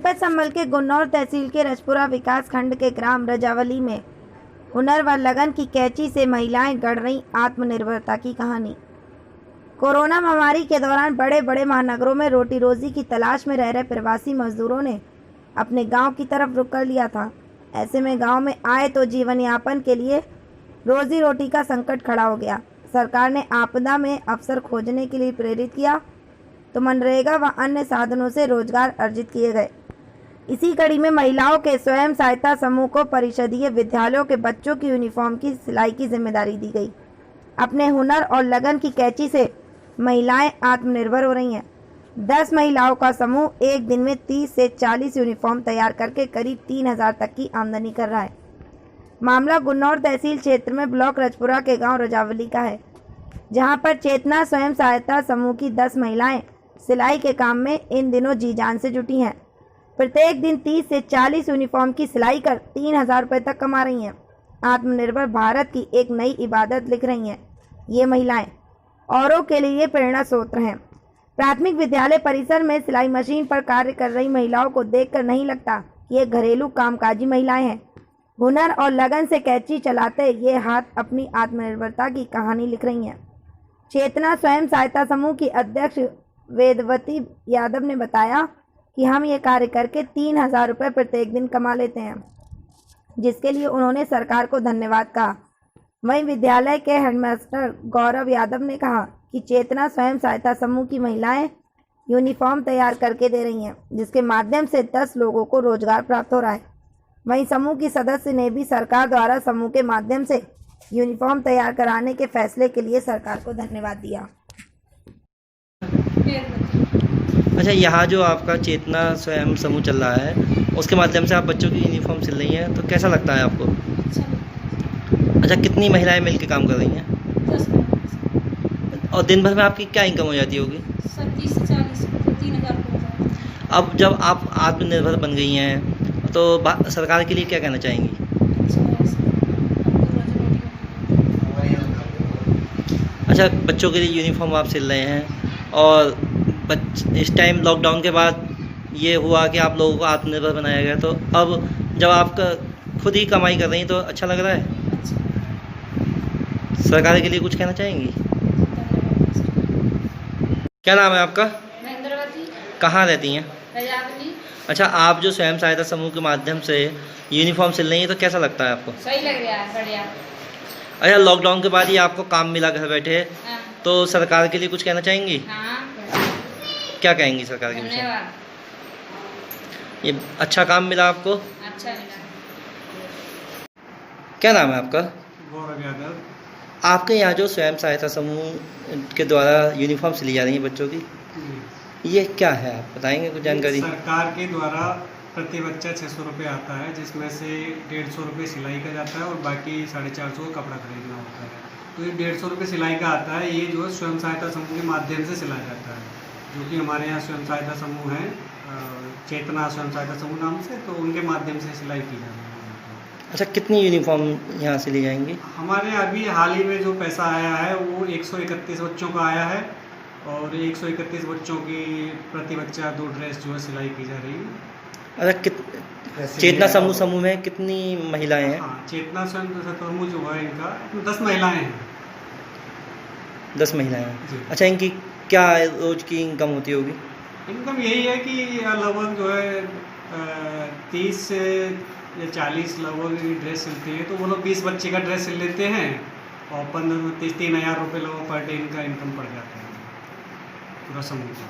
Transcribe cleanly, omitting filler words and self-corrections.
जनपद संभल के गुन्नौर तहसील के रजपुरा विकास खंड के ग्राम रजावली में हुनर व लगन की कैंची से महिलाएं गढ़ रही आत्मनिर्भरता की कहानी। कोरोना महामारी के दौरान बड़े बड़े महानगरों में रोटी रोजी की तलाश में रह रहे प्रवासी मजदूरों ने अपने गांव की तरफ रुख कर लिया था। ऐसे में गांव में आए तो जीवन यापन के लिए रोजी रोटी का संकट खड़ा हो गया। सरकार ने आपदा में अवसर खोजने के लिए प्रेरित किया तो मनरेगा व अन्य साधनों से रोजगार अर्जित किए गए। इसी कड़ी में महिलाओं के स्वयं सहायता समूह को परिषदीय विद्यालयों के बच्चों की यूनिफॉर्म की सिलाई की जिम्मेदारी दी गई। अपने हुनर और लगन की कैंची से महिलाएं आत्मनिर्भर हो रही हैं। 10 महिलाओं का समूह एक दिन में 30 से 40 यूनिफॉर्म तैयार करके करीब 3000 तक की आमदनी कर रहा है। मामला गुन्नौर तहसील क्षेत्र में ब्लॉक रजपुरा के गांव रजावली का है, जहां पर चेतना स्वयं सहायता समूह की 10 महिलाएं सिलाई के काम में इन दिनों जी जान से जुटी हैं। प्रत्येक दिन 30 से 40 यूनिफॉर्म की सिलाई कर 3000 रुपये तक कमा रही हैं। आत्मनिर्भर भारत की एक नई इबादत लिख रही हैं। ये महिलाएं औरों के लिए प्रेरणा स्रोत हैं। प्राथमिक विद्यालय परिसर में सिलाई मशीन पर कार्य कर रही महिलाओं को देखकर नहीं लगता कि ये घरेलू कामकाजी महिलाएं हैं। हुनर और लगन से कैंची चलाते ये हाथ अपनी आत्मनिर्भरता की कहानी लिख रही हैं। चेतना स्वयं सहायता समूह की अध्यक्ष वेदवती यादव ने बताया कि हम ये कार्य करके 3000 रुपये प्रत्येक दिन कमा लेते हैं, जिसके लिए उन्होंने सरकार को धन्यवाद कहा। वहीं विद्यालय के हेडमास्टर गौरव यादव ने कहा कि चेतना स्वयं सहायता समूह की महिलाएं यूनिफॉर्म तैयार करके दे रही हैं, जिसके माध्यम से 10 लोगों को रोजगार प्राप्त हो रहा है। वहीं समूह की सदस्य ने भी सरकार द्वारा समूह के माध्यम से यूनिफॉर्म तैयार कराने के फैसले के लिए सरकार को धन्यवाद दिया। अच्छा, यहाँ जो आपका चेतना स्वयं समूह चल रहा है उसके माध्यम से आप बच्चों की यूनिफॉर्म सिल रही हैं, तो कैसा लगता है आपको? अच्छा, कितनी महिलाएं मिलकर काम कर रही हैं? 10। और दिन भर में आपकी क्या इनकम हो जाती होगी? 30 से 40 3000। अब जब आप आत्मनिर्भर बन गई हैं तो सरकार के लिए क्या कहना चाहेंगी? अच्छा, बच्चों के लिए यूनिफॉर्म आप सिल रहे हैं और इस टाइम लॉकडाउन के बाद ये हुआ कि आप लोगों को आत्मनिर्भर बनाया गया, तो अब जब आप खुद ही कमाई कर रही हैं तो अच्छा लग रहा है? सरकार के लिए कुछ कहना चाहेंगी? क्या नाम है आपका? महेंद्रवती। कहाँ रहती हैं? रजावली। अच्छा, आप जो स्वयं सहायता समूह के माध्यम से यूनिफॉर्म सिल रही हैं तो कैसा लगता है आपको? सही लग रहा है, बढ़िया। अच्छा, लॉकडाउन के बाद ये आपको काम मिला घर बैठे, हाँ। तो सरकार के लिए कुछ कहना चाहेंगी? हाँ। क्या कहेंगी सरकार के विषय में? धन्यवाद। ये अच्छा काम मिला आपको? अच्छा मिला। क्या नाम है आपका? गौरव यादव। आपके यहाँ जो स्वयं सहायता समूह के द्वारा यूनिफॉर्म सिली जा रही है बच्चों की, ये क्या है, आप बताएंगे कुछ जानकारी? सरकार के द्वारा प्रति बच्चा 600 रुपये आता है, जिसमें से 150 रुपये सिलाई का जाता है और बाकी 450 का कपड़ा खरीदना होता है। तो ये 150 रुपये सिलाई का आता है, ये जो है स्वयं सहायता समूह के माध्यम से सिलाया जाता है, जो कि हमारे यहाँ स्वयं सहायता समूह है, चेतना स्वयं सहायता समूह नाम से, तो उनके माध्यम से सिलाई की जाती है। अच्छा, कितनी यूनिफॉर्म यहाँ से ली जाएंगी? हमारे अभी हाल ही में जो पैसा आया है वो 131 बच्चों का आया है और 131 बच्चों की प्रति बच्चा 2 ड्रेस जो है सिलाई की जा रही है। अच्छा, चेतना समूह में कितनी महिलाएं हैं? हाँ, चेतना स्वयं समूह जो है इनका 10 महिलाएं हैं। 10 महिलाएं हैं। जी। अच्छा, इनकी क्या रोज की इनकम होती होगी? इनकम यही है कि लगभग जो है 30 से या 40 लगभग ड्रेस सिलते हैं, तो वो लोग 20 बच्चे का ड्रेस सिल लेते हैं और 3000 रुपये लगभग पर डे इनका इनकम पड़ जाता है पूरा समूह का।